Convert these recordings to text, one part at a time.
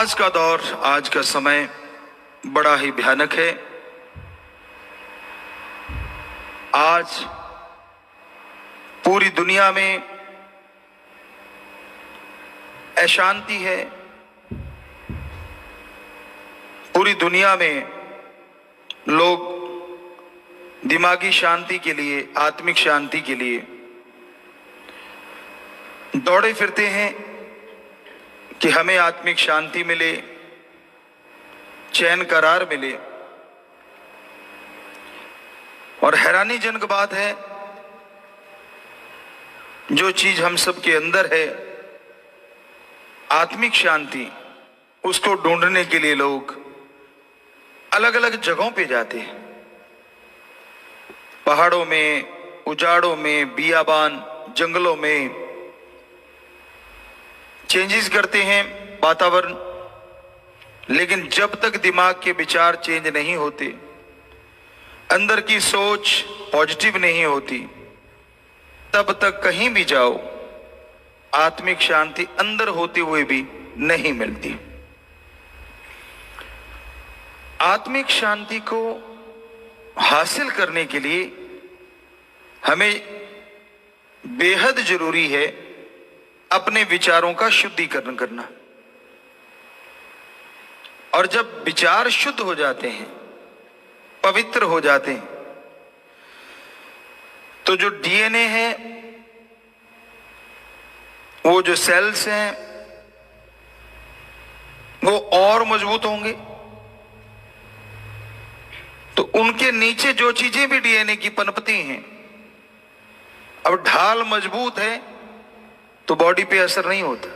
आज का दौर, आज का समय बड़ा ही भयानक है। आज पूरी दुनिया में अशांति है। पूरी दुनिया में लोग दिमागी शांति के लिए, आत्मिक शांति के लिए दौड़े फिरते हैं कि हमें आत्मिक शांति मिले, चैन करार मिले। और हैरानीजनक बात है, जो चीज हम सब के अंदर है, आत्मिक शांति, उसको ढूंढने के लिए लोग अलग अलग जगहों पे जाते हैं। पहाड़ों में, उजाड़ों में, बियाबान, जंगलों में चेंजेस करते हैं वातावरण। लेकिन जब तक दिमाग के विचार चेंज नहीं होते, अंदर की सोच पॉजिटिव नहीं होती, तब तक कहीं भी जाओ आत्मिक शांति अंदर होते हुए भी नहीं मिलती। आत्मिक शांति को हासिल करने के लिए हमें बेहद जरूरी है अपने विचारों का शुद्धिकरण करना। और जब विचार शुद्ध हो जाते हैं, पवित्र हो जाते हैं, तो जो डीएनए है, वो जो सेल्स हैं, वो और मजबूत होंगे। तो उनके नीचे जो चीजें भी डीएनए की पनपती हैं, अब ढाल मजबूत है तो बॉडी पे असर नहीं होता।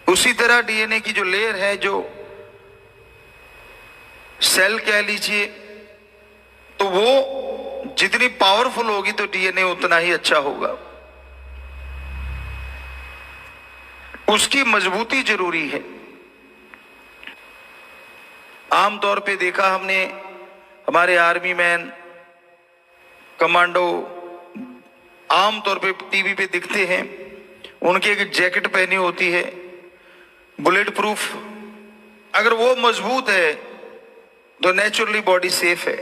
उसी तरह डीएनए की जो लेयर है, जो सेल कह लीजिए, तो वो जितनी पावरफुल होगी तो डीएनए उतना ही अच्छा होगा। उसकी मजबूती जरूरी है। आमतौर पे देखा हमने, हमारे आर्मी मैन, कमांडो आमतौर पे टीवी पे दिखते हैं, उनकी एक जैकेट पहनी होती है बुलेट प्रूफ। अगर वो मजबूत है तो नेचुरली बॉडी सेफ है।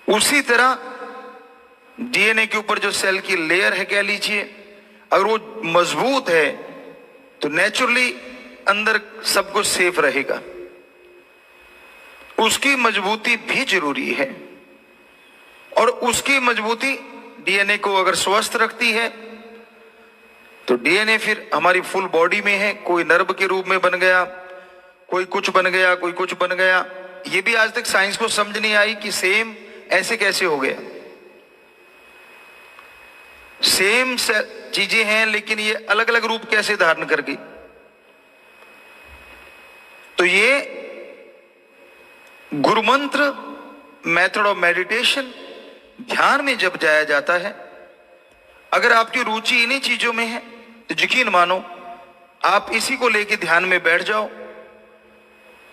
उसी तरह डीएनए के ऊपर जो सेल की लेयर है कह लीजिए, अगर वो मजबूत है तो नेचुरली अंदर सब कुछ सेफ रहेगा। उसकी मजबूती भी जरूरी है। और उसकी मजबूती डीएनए को अगर स्वस्थ रखती है तो डीएनए फिर हमारी फुल बॉडी में है। कोई नर्व के रूप में बन गया, कोई कुछ बन गया, कोई कुछ बन गया। ये भी आज तक साइंस को समझ नहीं आई कि सेम ऐसे कैसे हो गया। सेम चीजें हैं, लेकिन ये अलग अलग रूप कैसे धारण कर गई। तो ये गुरुमंत्र, मेथड ऑफ मेडिटेशन, ध्यान में जब जाया जाता है, अगर आपकी रुचि इन्हीं चीजों में है तो यकीन मानो आप इसी को लेके ध्यान में बैठ जाओ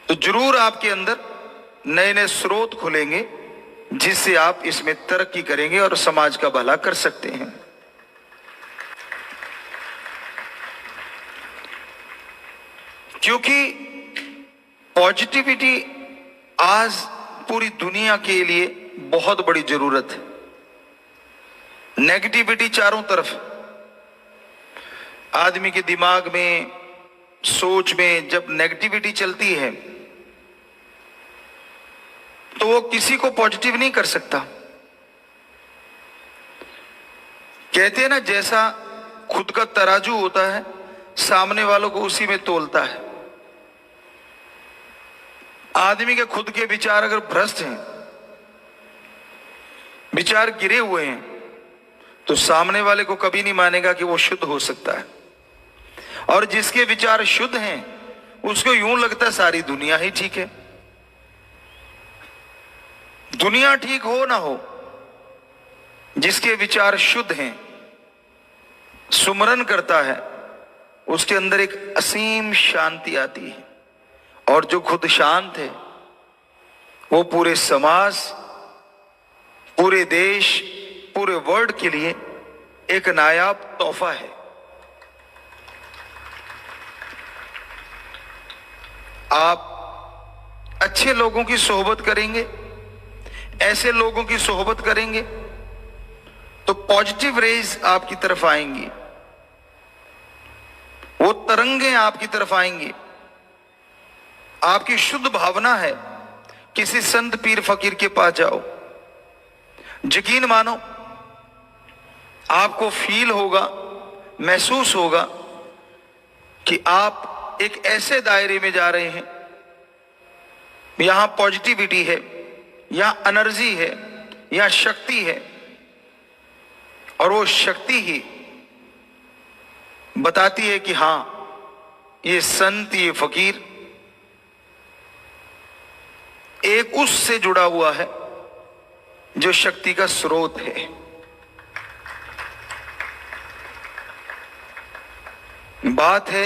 तो जरूर आपके अंदर नए नए स्रोत खुलेंगे, जिससे आप इसमें तरक्की करेंगे और समाज का भला कर सकते हैं। क्योंकि पॉजिटिविटी आज पूरी दुनिया के लिए बहुत बड़ी जरूरत है। नेगेटिविटी चारों तरफ, आदमी के दिमाग में, सोच में जब नेगेटिविटी चलती है तो वो किसी को पॉजिटिव नहीं कर सकता। कहते हैं ना, जैसा खुद का तराजू होता है, सामने वालों को उसी में तोलता है। आदमी के खुद के विचार अगर भ्रष्ट हैं, विचार गिरे हुए हैं, तो सामने वाले को कभी नहीं मानेगा कि वो शुद्ध हो सकता है। और जिसके विचार शुद्ध हैं, उसको यूं लगता है सारी दुनिया ही ठीक है। दुनिया ठीक हो ना हो, जिसके विचार शुद्ध हैं, सुमरन करता है, उसके अंदर एक असीम शांति आती है। और जो खुद शांत है, वो पूरे समाज, पूरे देश, पूरे वर्ल्ड के लिए एक नायाब तोहफा है। आप अच्छे लोगों की सोहबत करेंगे, ऐसे लोगों की सोहबत करेंगे तो पॉजिटिव रेज आपकी तरफ आएंगी, वो तरंगे आपकी तरफ आएंगी। आपकी शुद्ध भावना है किसी संत पीर फकीर के पास जाओ, यकीन मानो आपको फील होगा, महसूस होगा कि आप एक ऐसे दायरे में जा रहे हैं, यहां पॉजिटिविटी है, यहां एनर्जी है, यहां शक्ति है, और वो शक्ति ही बताती है कि हां ये संत, ये फकीर एक उससे जुड़ा हुआ है जो शक्ति का स्रोत है। बात है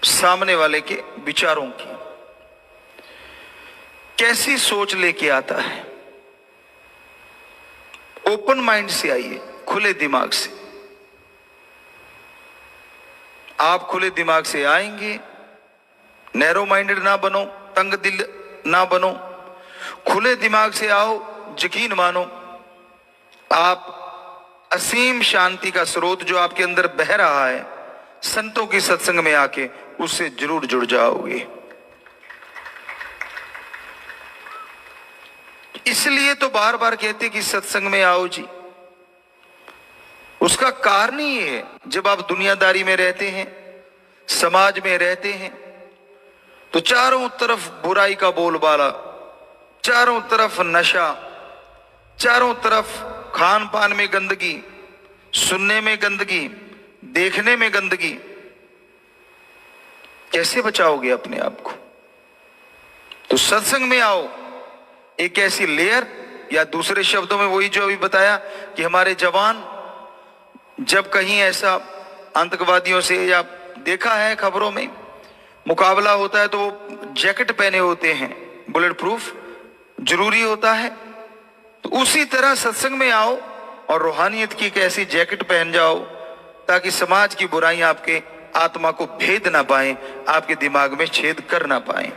सामने वाले के विचारों की, कैसी सोच लेके आता है। ओपन माइंड से आइए, खुले दिमाग से। आप खुले दिमाग से आएंगे, नैरो माइंडेड ना बनो, तंग दिल ना बनो, खुले दिमाग से आओ। यकीन मानो आप असीम शांति का स्रोत जो आपके अंदर बह रहा है, संतों की सत्संग में आके उससे जरूर जुड़ जाओगे। इसलिए तो बार बार कहते कि सत्संग में आओ जी। उसका कारण ही है, जब आप दुनियादारी में रहते हैं, समाज में रहते हैं, तो चारों तरफ बुराई का बोलबाला, चारों तरफ नशा, चारों तरफ खान पान में गंदगी, सुनने में गंदगी, देखने में गंदगी। कैसे बचाओगे अपने आप को? तो सत्संग में आओ, एक ऐसी लेयर, या दूसरे शब्दों में वही जो अभी बताया कि हमारे जवान जब कहीं ऐसा आतंकवादियों से, या देखा है खबरों में, मुकाबला होता है तो वो जैकेट पहने होते हैं, बुलेट प्रूफ जरूरी होता है। तो उसी तरह सत्संग में आओ और रूहानियत की एक ऐसी जैकेट पहन जाओ ताकि समाज की बुराइयां आपके आत्मा को भेद ना पाए, आपके दिमाग में छेद कर ना पाए।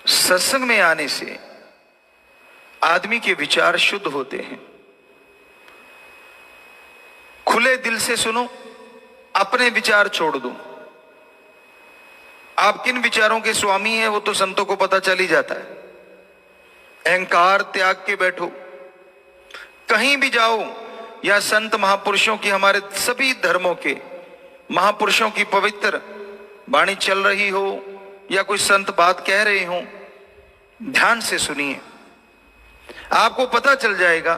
सत्संग में आने से आदमी के विचार शुद्ध होते हैं। खुले दिल से सुनो, अपने विचार छोड़ दो। आप किन विचारों के स्वामी हैं वो तो संतों को पता चल ही जाता है। अहंकार त्याग के बैठो, कहीं भी जाओ, या संत महापुरुषों की, हमारे सभी धर्मों के महापुरुषों की पवित्र वाणी चल रही हो, या कोई संत बात कह रहे हो, ध्यान से सुनिए। आपको पता चल जाएगा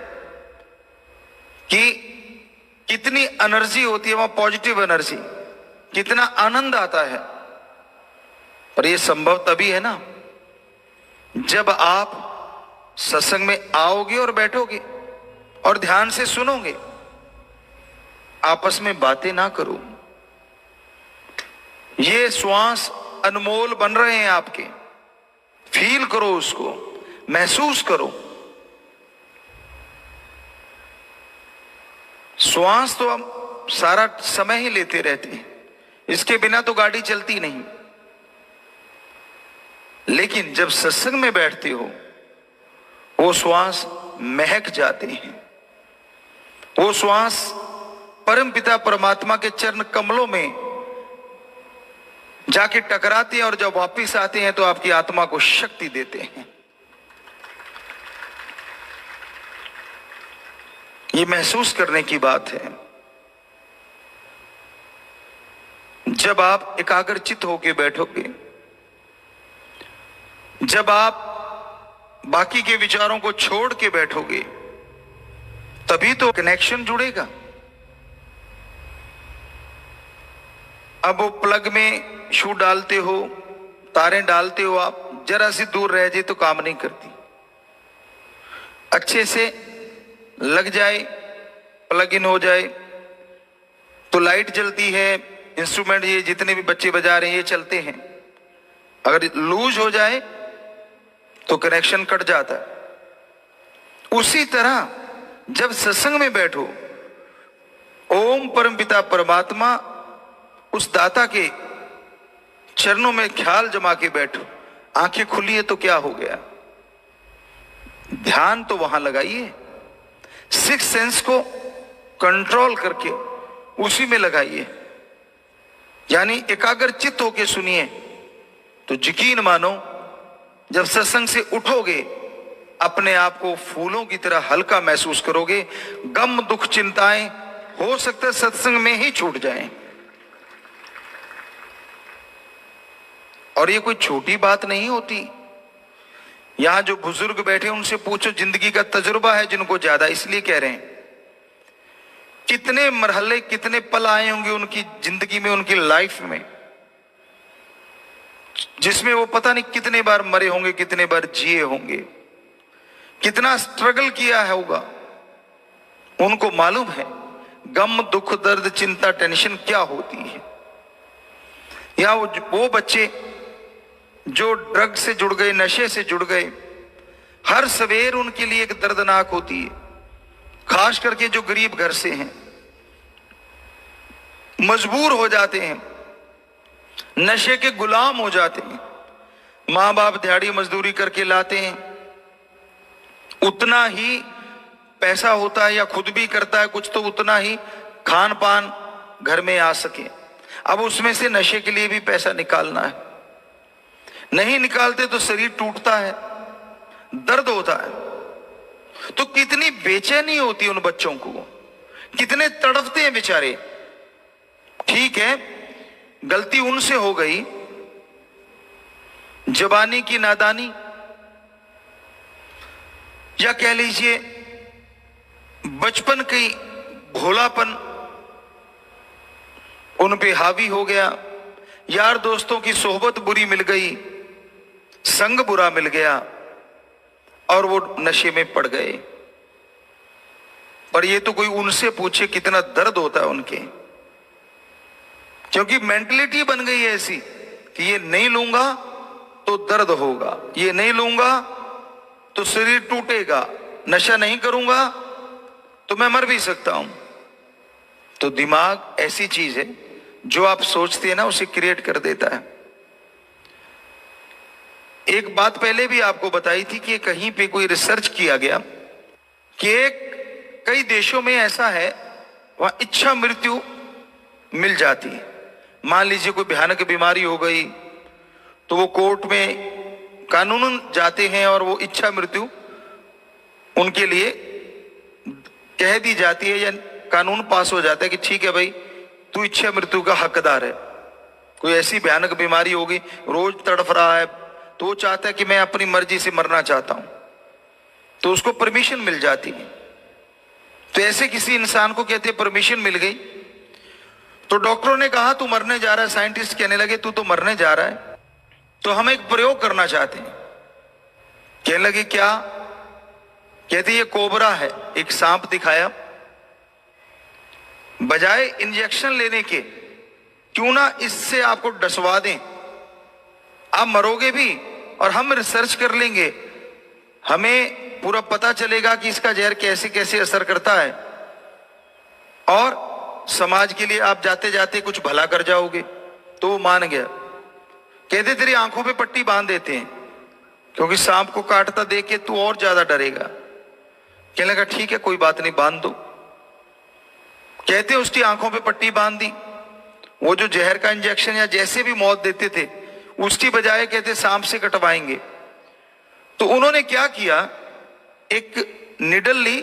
कि कितनी एनर्जी होती है वहां, पॉजिटिव एनर्जी, कितना आनंद आता है। और ये संभव तभी है ना जब आप सत्संग में आओगे और बैठोगे और ध्यान से सुनोगे। आपस में बातें ना करो। ये श्वास अनमोल बन रहे हैं आपके, फील करो उसको, महसूस करो। श्वास तो हम सारा समय ही लेते रहते हैं, इसके बिना तो गाड़ी चलती नहीं। लेकिन जब सत्संग में बैठते हो, वो श्वास महक जाते हैं, वो श्वास परम पिता परमात्मा के चरण कमलों में जाके टकराते हैं, और जब वापिस आते हैं तो आपकी आत्मा को शक्ति देते हैं। ये महसूस करने की बात है। जब आप एकाग्रचित होके बैठोगे, जब आप बाकी के विचारों को छोड़ के बैठोगे, तभी तो कनेक्शन जुड़ेगा। अब वो प्लग में शू डालते हो, तारें डालते हो, आप जरा सी दूर रह जाए तो काम नहीं करती। अच्छे से लग जाए, प्लग इन हो जाए तो लाइट जलती है, इंस्ट्रूमेंट ये जितने भी बच्चे बजा रहे हैं ये चलते हैं। अगर लूज हो जाए तो कनेक्शन कट जाता है। उसी तरह जब सत्संग में बैठो, ओम परमपिता परमात्मा उस दाता के चरणों में ख्याल जमा के बैठो। आंखें खुली है तो क्या हो गया, ध्यान तो वहां लगाइए, सिक्स सेंस को कंट्रोल करके उसी में लगाइए, यानी एकाग्र चित्त होके सुनिए। तो यकीन मानो जब सत्संग से उठोगे अपने आप को फूलों की तरह हल्का महसूस करोगे। गम दुख चिंताएं हो सकता है सत्संग में ही छूट जाएं। और ये कोई छोटी बात नहीं होती। यहां जो बुजुर्ग बैठे उनसे पूछो, जिंदगी का तजुर्बा है जिनको ज्यादा, इसलिए कह रहे हैं। कितने मरहले कितने पल आए होंगे उनकी जिंदगी में, उनकी लाइफ में, जिसमें वो पता नहीं कितने बार मरे होंगे, कितने बार जिए होंगे, कितना स्ट्रगल किया है होगा। उनको मालूम है गम दुख दर्द चिंता टेंशन क्या होती है। या वो बच्चे जो ड्रग से जुड़ गए, नशे से जुड़ गए, हर सवेर उनके लिए एक दर्दनाक होती है। खास करके जो गरीब घर से हैं, मजबूर हो जाते हैं, नशे के गुलाम हो जाते हैं। मां बाप दिहाड़ी मजदूरी करके लाते हैं, उतना ही पैसा होता है या खुद भी करता है कुछ, तो उतना ही खान पान घर में आ सके। अब उसमें से नशे के लिए भी पैसा निकालना है, नहीं निकालते तो शरीर टूटता है, दर्द होता है। तो कितनी बेचैनी होती है उन बच्चों को, कितने तड़पते हैं बेचारे। ठीक है, गलती उनसे हो गई, जवानी की नादानी, या कह लीजिए बचपन की भोलापन उन पे हावी हो गया, यार दोस्तों की सोहबत बुरी मिल गई, संग बुरा मिल गया और वो नशे में पड़ गए। पर ये तो कोई उनसे पूछे कितना दर्द होता है उनके, क्योंकि मेंटलिटी बन गई है ऐसी कि ये नहीं लूंगा तो दर्द होगा, ये नहीं लूंगा तो शरीर टूटेगा, नशा नहीं करूंगा तो मैं मर भी सकता हूं। तो दिमाग ऐसी चीज है, जो आप सोचते हैं ना उसे क्रिएट कर देता है। एक बात पहले भी आपको बताई थी कि कहीं पे कोई रिसर्च किया गया कि कई देशों में ऐसा है, वहां इच्छा मृत्यु मिल जाती है। मान लीजिए कोई भयानक बीमारी हो गई तो वो कोर्ट में कानूनन जाते हैं और वो इच्छा मृत्यु उनके लिए कह दी जाती है, या कानून पास हो जाता है कि ठीक है भाई तू इच्छा मृत्यु का हकदार है। कोई ऐसी भयानक बीमारी होगी, रोज तड़फ रहा है, तो वो चाहता है कि मैं अपनी मर्जी से मरना चाहता हूं, तो उसको परमिशन मिल जाती है। तो ऐसे किसी इंसान को कहते हैं परमिशन मिल गई, तो डॉक्टरों ने कहा तू मरने जा रहा है, साइंटिस्ट कहने लगे तू तो मरने जा रहा है, तो हम एक प्रयोग करना चाहते हैं। कहने लगे क्या? कहते ये कोबरा है, एक सांप दिखाया, बजाय इंजेक्शन लेने के क्यों ना इससे आपको डसवा दें, आप मरोगे भी और हम रिसर्च कर लेंगे, हमें पूरा पता चलेगा कि इसका जहर कैसे कैसे असर करता है, और समाज के लिए आप जाते जाते कुछ भला कर जाओगे। तो वो मान गया। कहते तेरी आंखों पे पट्टी बांध देते हैं, क्योंकि सांप को काटता देख के तू और ज्यादा डरेगा। कहने लगा ठीक है कोई बात नहीं, बांध दो। कहते उसकी आंखों पे पट्टी बांध दी। वो जो जहर का इंजेक्शन या जैसे भी मौत देते थे उसकी बजाय कहते सांप से कटवाएंगे। तो उन्होंने क्या किया, एक निडल ली,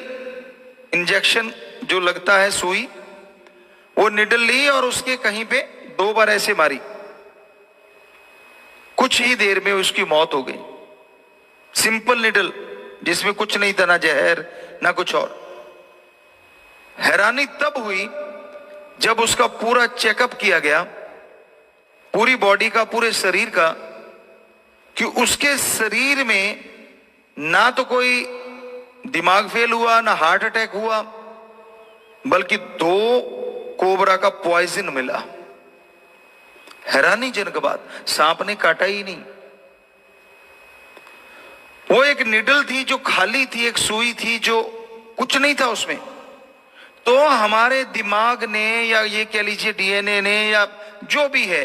इंजेक्शन जो लगता है सुई, वो निडल ली और उसके कहीं पे 2 बार ऐसे मारी। कुछ ही देर में उसकी मौत हो गई। सिंपल निडल जिसमें कुछ नहीं था, ना जहर ना कुछ और। हैरानी तब हुई जब उसका पूरा चेकअप किया गया, पूरी बॉडी का, पूरे शरीर का, कि उसके शरीर में ना तो कोई दिमाग फेल हुआ, ना हार्ट अटैक हुआ, बल्कि 2 कोबरा का पॉइजन मिला। हैरानीजनक बात, सांप ने काटा ही नहीं। वो एक निडल थी जो खाली थी, एक सुई थी जो कुछ नहीं था उसमें। तो हमारे दिमाग ने, या ये कह लीजिए डीएनए ने, या जो भी है,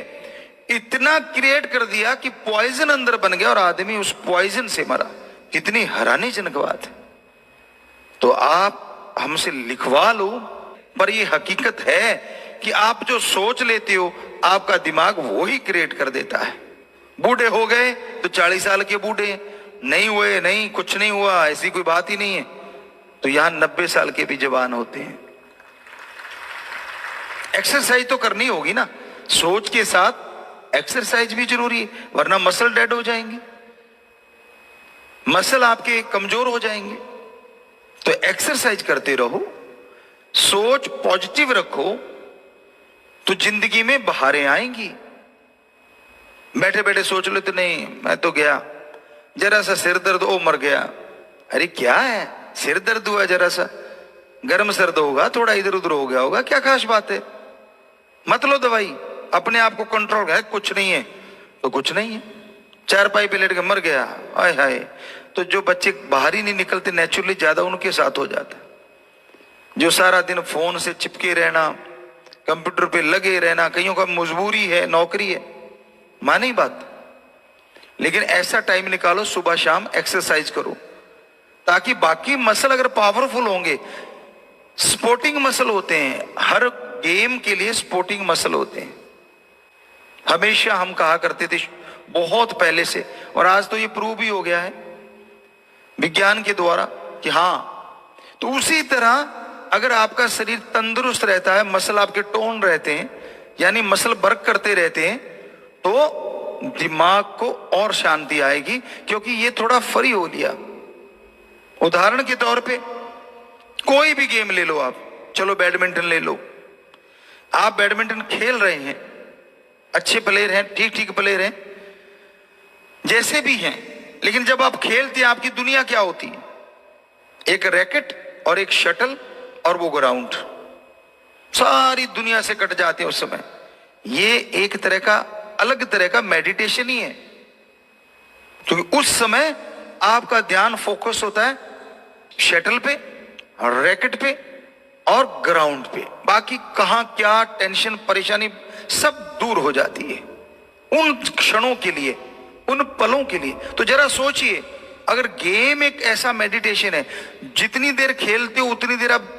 इतना क्रिएट कर दिया कि पॉइजन अंदर बन गया और आदमी उस पॉइजन से मरा। कितनी हैरानीजनक बात है। तो आप हमसे लिखवा लो, पर ये हकीकत है कि आप जो सोच लेते हो आपका दिमाग वो ही क्रिएट कर देता है। बूढ़े हो गए तो 40 साल के बूढ़े, नहीं हुए नहीं, कुछ नहीं हुआ, ऐसी कोई बात ही नहीं है। तो यहां 90 साल के भी जवान होते हैं। एक्सरसाइज तो करनी होगी ना, सोच के साथ एक्सरसाइज भी जरूरी है, वरना मसल डेड हो जाएंगे, मसल आपके कमजोर हो जाएंगे। तो एक्सरसाइज करते रहो, सोच पॉजिटिव रखो, तो जिंदगी में बहारें आएंगी। बैठे बैठे सोच लो तो नहीं मैं तो गया, जरा सा सिर दर्द, ओ मर गया। अरे क्या है, सिर दर्द हुआ, जरा सा गर्म सर्द होगा, थोड़ा इधर उधर हो गया होगा, क्या खास बात है, मत लो दवाई, अपने आप को कंट्रोल है, कुछ नहीं है तो कुछ नहीं है। चारपाई पे लेट के मर गया, आय हाय। तो जो बच्चे बाहर ही नहीं निकलते नेचुरली, ज्यादा उनके साथ हो जाता है। जो सारा दिन फोन से चिपके रहना, कंप्यूटर पे लगे रहना, कईयों का मजबूरी है, नौकरी है, माने बात, लेकिन ऐसा टाइम निकालो, सुबह शाम एक्सरसाइज करो, ताकि बाकी मसल अगर पावरफुल होंगे, स्पोर्टिंग मसल होते हैं, हर गेम के लिए स्पोर्टिंग मसल होते हैं। हमेशा हम कहा करते थे बहुत पहले से, और आज तो ये प्रूव भी हो गया है विज्ञान के द्वारा कि हाँ, तो उसी तरह अगर आपका शरीर तंदुरुस्त रहता है, मसल आपके टोन रहते हैं, यानी मसल वर्क करते रहते हैं, तो दिमाग को और शांति आएगी, क्योंकि ये थोड़ा फ्री हो लिया। उदाहरण के तौर पे कोई भी गेम ले लो आप, चलो बैडमिंटन ले लो, आप बैडमिंटन खेल रहे हैं, अच्छे प्लेयर हैं, ठीक ठीक प्लेयर हैं, जैसे भी हैं, लेकिन जब आप खेलते हैं आपकी दुनिया क्या होती है, एक रैकेट और एक शटल और वो ग्राउंड, सारी दुनिया से कट जाते हैं उस समय। ये एक तरह का अलग तरह का मेडिटेशन ही है, क्योंकि उस समय आपका ध्यान फोकस होता है शटल पे, रैकेट पे और ग्राउंड पे। बाकी कहां क्या टेंशन परेशानी सब दूर हो जाती है उन क्षणों के लिए, उन पलों के लिए। तो जरा सोचिए, अगर गेम एक ऐसा मेडिटेशन है, जितनी देर खेलते हो उतनी देर आप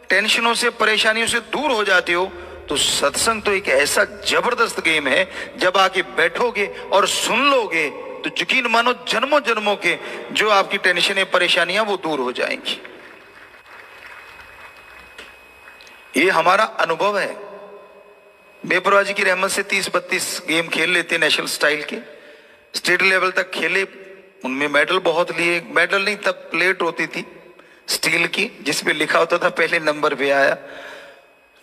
टेंशनों से परेशानियों से दूर हो जाते हो, तो सत्संग तो एक ऐसा जबरदस्त गेम है, जब आके बैठोगे और सुन लोगे तो यकीन मानो जन्मों जन्मों के जो आपकी टेंशनें परेशानियां वो दूर हो जाएंगी। ये हमारा अनुभव है। बेपरवाह जी की रहमत से 30-32 गेम खेल लेते, नेशनल स्टाइल के, स्टेट लेवल तक खेले, उनमें मेडल बहुत लिए। मेडल नहीं, तब प्लेट होती थी स्टील की, जिसपे लिखा होता था पहले नंबर पे आया।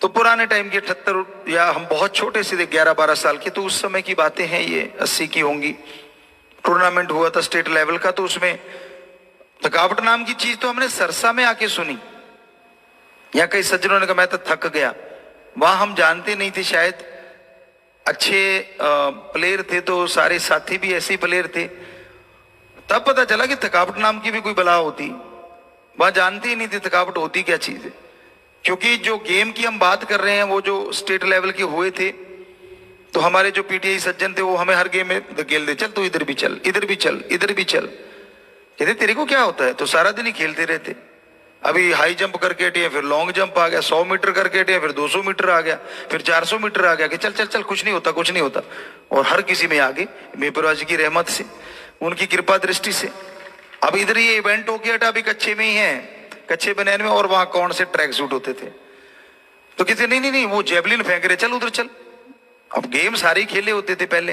तो पुराने टाइम के 78, या हम बहुत छोटे से थे 11-12 साल के, तो उस समय की बातें हैं, ये 80 की होंगी। टूर्नामेंट हुआ था स्टेट लेवल का, तो उसमें थकावट नाम की चीज तो हमने सरसा में आके सुनी, या कई सज्जनों ने कहा मैं तो थक गया। वहां हम जानते नहीं थे, शायद अच्छे प्लेयर थे तो सारे साथी भी ऐसे प्लेयर थे। तब पता चला कि थकावट नाम की भी कोई बला होती, वहां जानते ही नहीं थे थकावट होती क्या चीज है। क्योंकि जो गेम की हम बात कर रहे हैं वो जो स्टेट लेवल के हुए थे, तो हमारे जो पीटीआई सज्जन थे वो हमें हर गेम में धकेल दे, चल तू इधर भी चल, इधर भी चल, इधर भी चल। कहते तेरे को क्या होता है, तो सारा दिन ही खेलते रहते। अभी हाई जंप करके हटे, फिर लॉन्ग जंप आ गया, 100 मीटर करके हटे, फिर 200 मीटर आ गया, फिर 400 मीटर आ गया, कि चल चल चल कुछ नहीं होता, कुछ नहीं होता। और हर किसी में आगे बेपरवाह जी की रहमत से, उनकी कृपा दृष्टि से अब इधर ये इवेंट हो गया, अभी कच्चे में ही है, कच्चे बनियान में, और वहां कौन से ट्रैक सूट होते थे। तो कहते नहीं नहीं नहीं, वो जेवलिन फेंक रहे, चल उधर चल। अब गेम सारे ही खेले होते थे पहले,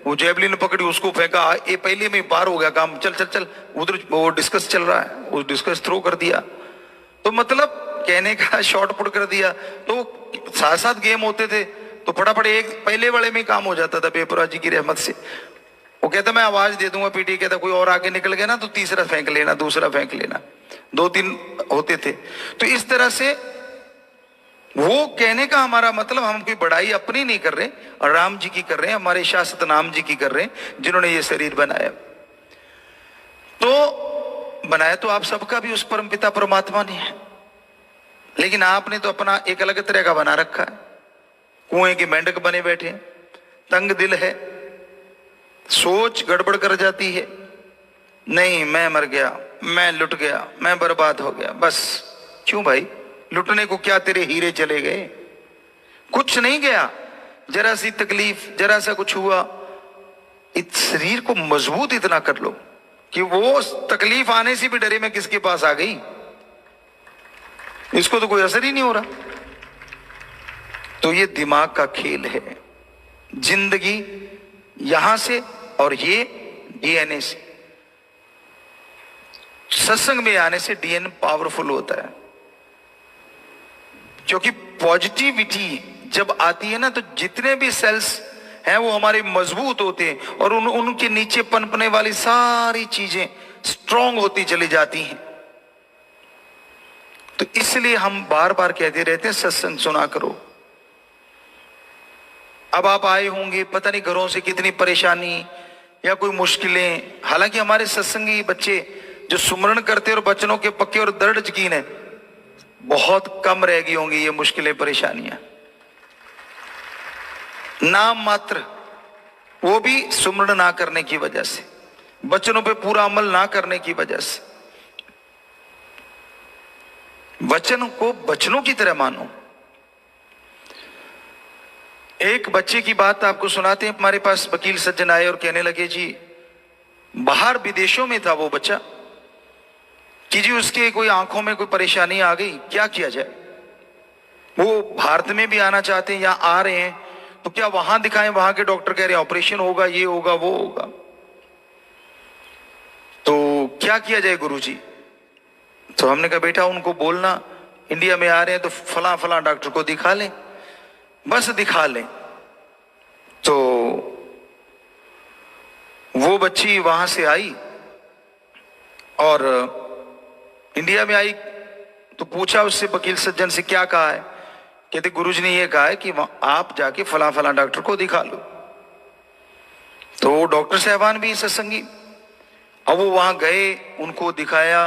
वो जेवलिन पकड़ी, उसको फेंका, ये पहले में पार हो गया काम, चल चल चल उधर, वो डिस्कस चल रहा है, वो डिस्कस थ्रो कर दिया। तो मतलब कहने का शॉर्ट पुट कर दिया। तो साथ साथ गेम होते थे, तो फटाफट एक पहले वाले में काम हो जाता था बेपरवाह जी की रहमत से। वो कहता मैं आवाज दे दूंगा, पीटी कहता कोई और आगे निकल गया ना तो तीसरा फेंक लेना, दूसरा फेंक लेना, 2-3 होते थे। तो इस तरह से वो कहने का हमारा मतलब, हम कोई बड़ाई अपनी नहीं कर रहे, और राम जी की कर रहे हैं, हमारे शाश्वत नाम जी की कर रहे हैं, जिन्होंने ये शरीर बनाया। तो बनाया तो आप सबका भी उस परमपिता परमात्मा ने है, लेकिन आपने तो अपना एक अलग तरह का बना रखा है। कुएं के मेंढक बने बैठे हैं, तंग दिल है, सोच गड़बड़ कर जाती है, नहीं मैं मर गया, मैं लुट गया, मैं बर्बाद हो गया। बस क्यों भाई, लुटने को क्या तेरे हीरे चले गए? कुछ नहीं गया, जरा सी तकलीफ, जरा सा कुछ हुआ, इस शरीर को मजबूत इतना कर लो कि वो तकलीफ आने से भी डरे मैं किसके पास आ गई, इसको तो कोई असर ही नहीं हो रहा। तो ये दिमाग का खेल है। जिंदगी यहां से और ये डीएनए से, सत्संग में आने से डीएनए पावरफुल होता है, क्योंकि पॉजिटिविटी जब आती है ना तो जितने भी सेल्स हैं वो हमारे मजबूत होते हैं और उनके नीचे पनपने वाली सारी चीजें स्ट्रांग होती चली जाती हैं। तो इसलिए हम बार बार कहते रहते हैं सत्संग सुना करो। अब आप आए होंगे, पता नहीं घरों से कितनी परेशानी या कोई मुश्किलें, हालांकि हमारे सत्संगी बच्चे जो सुमरण करते और बचनों के पक्के और दृढ़ यकीन है, बहुत कम रह गई होंगी ये मुश्किलें परेशानियां, नाम मात्र, वो भी सुमरण ना करने की वजह से, बचनों पे पूरा अमल ना करने की वजह से। वचन को बचनों की तरह मानो। एक बच्चे की बात आपको सुनाते हैं। हमारे पास वकील सज्जन आए और कहने लगे जी, बाहर विदेशों में था वो बच्चा, कि जी उसके कोई आंखों में कोई परेशानी आ गई, क्या किया जाए? वो भारत में भी आना चाहते हैं या आ रहे हैं, तो क्या वहां दिखाएं? वहां के डॉक्टर कह रहे हैं ऑपरेशन होगा, ये होगा, वो होगा। तो क्या किया जाए गुरुजी? तो हमने कहा बेटा उनको बोलना इंडिया में आ रहे हैं तो फला फला डॉक्टर को दिखा लें, बस दिखा लें। तो वो बच्ची वहां से आई और इंडिया में आई तो पूछा उससे, वकील सज्जन से, क्या कहा है? कहते गुरुजी ने ये कहा है कि आप जाके फला फला डॉक्टर को दिखा लो। तो डॉक्टर साहबान भी सत्संगी, अब वो वहां गए, उनको दिखाया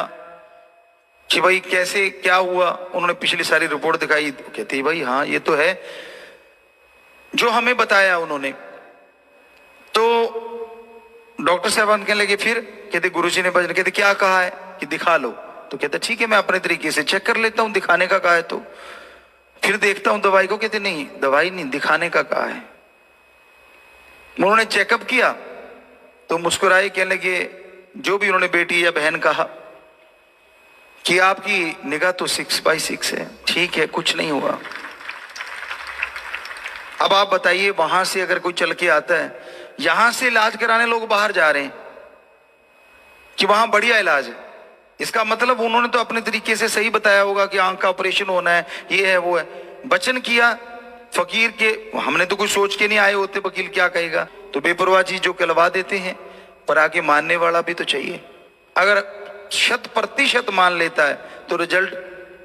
कि भाई कैसे क्या हुआ। उन्होंने पिछली सारी रिपोर्ट दिखाई, कहते भाई हाँ ये तो है जो हमें बताया उन्होंने। तो डॉक्टर साहबान कहने लगे फिर? कहते गुरुजी ने भजन, कहते क्या कहा है कि दिखा लो? तो कहते ठीक है मैं अपने तरीके से चेक कर लेता हूं, दिखाने का कहा है तो फिर देखता हूं दवाई को। कहते नहीं दवाई नहीं, दिखाने का कहा है। उन्होंने चेकअप किया तो मुस्कुराए, कहने लगे जो भी उन्होंने बेटी या बहन कहा कि आपकी निगाह तो 6/6 है, ठीक है कुछ नहीं हुआ। अब आप बताइए वहां से अगर कोई चल के आता है, यहां से इलाज कराने लोग बाहर जा रहे हैं कि वहां बढ़िया इलाज है, इसका मतलब उन्होंने तो अपने तरीके से सही बताया होगा कि आंख का ऑपरेशन होना है, ये है वो है। वचन किया फकीर के, हमने तो कुछ सोच के नहीं आए होते वकील क्या कहेगा, तो बेपरवाह चीज जो कहलवा देते हैं, पर आगे मानने वाला भी तो चाहिए। अगर 100% मान लेता है तो रिजल्ट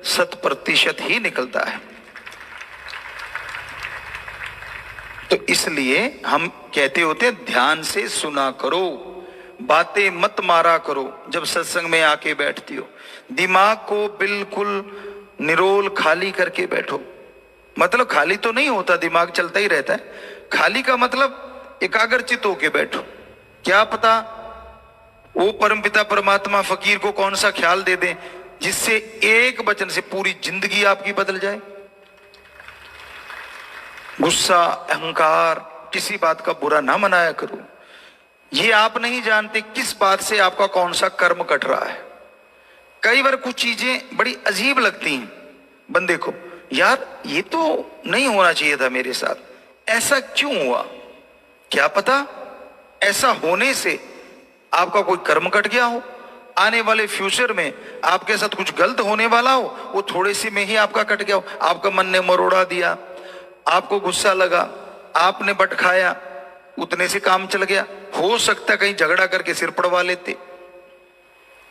100% ही निकलता है। तो इसलिए हम कहते होते हैं ध्यान से सुना करो, बातें मत मारा करो। जब सत्संग में आके बैठती हो, दिमाग को बिल्कुल निरोल खाली करके बैठो। मतलब खाली तो नहीं होता, दिमाग चलता ही रहता है। खाली का मतलब एकाग्रचित होके बैठो। क्या पता वो परमपिता परमात्मा फकीर को कौन सा ख्याल दे दे जिससे एक वचन से पूरी जिंदगी आपकी बदल जाए। गुस्सा, अहंकार, किसी बात का बुरा ना मनाया करो। ये आप नहीं जानते किस बात से आपका कौन सा कर्म कट रहा है। कई बार कुछ चीजें बड़ी अजीब लगती हैं बंदे को, यार ये तो नहीं होना चाहिए था मेरे साथ, ऐसा क्यों हुआ? क्या पता ऐसा होने से आपका कोई कर्म कट गया हो, आने वाले फ्यूचर में आपके साथ कुछ गलत होने वाला हो, वो थोड़े से में ही आपका कट गया हो। आपका मन ने मरोड़ा दिया, आपको गुस्सा लगा, आपने बट खाया, उतने से काम चल गया। हो सकता कहीं झगड़ा करके सिर पड़वा लेते।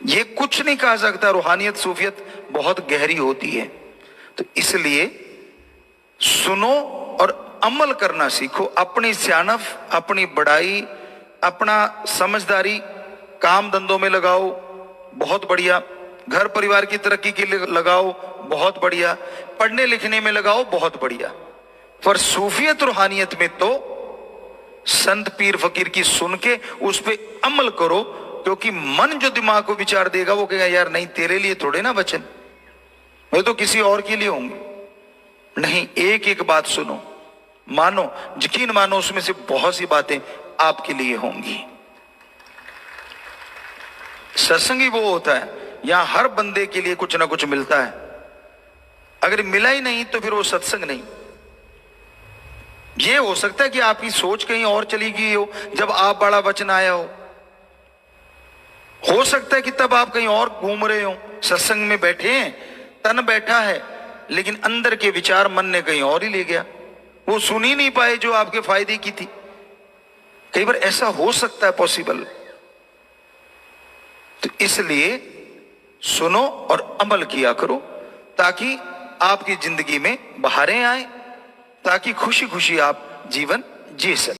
ये कुछ नहीं कहा सकता। रूहानियत सूफियत बहुत गहरी होती है। तो इसलिए सुनो और अमल करना सीखो। अपनी सियानफ, अपनी बड़ाई, अपना समझदारी काम धंधों में लगाओ, बहुत बढ़िया। घर परिवार की तरक्की के लिए लगाओ, बहुत बढ़िया। पढ़ने लिखने में लगाओ, बहुत बढ़िया। पर सूफियत रूहानियत में तो संत पीर फकीर की सुन के उस पे अमल करो, क्योंकि मन जो दिमाग को विचार देगा वो कहेगा यार नहीं तेरे लिए थोड़े ना वचन, वे तो किसी और के लिए होंगे। नहीं, एक एक बात सुनो, मानो, यकीन मानो उसमें से बहुत सी बातें आपके लिए होंगी। सत्संग ही वो होता है यहां हर बंदे के लिए कुछ ना कुछ मिलता है। अगर मिला ही नहीं तो फिर वो सत्संग नहीं। ये हो सकता है कि आपकी सोच कहीं और चली गई हो जब आप बड़ा वचन आया हो सकता है कि तब आप कहीं और घूम रहे हो, सत्संग में बैठे हैं, तन बैठा है लेकिन अंदर के विचार मन ने कहीं और ही ले गया, वो सुन ही नहीं पाए जो आपके फायदे की थी। कई बार ऐसा हो सकता है, पॉसिबल। तो इसलिए सुनो और अमल किया करो ताकि आपकी जिंदगी में बहारें आए, ताकि खुशी खुशी आप जीवन जी सकें।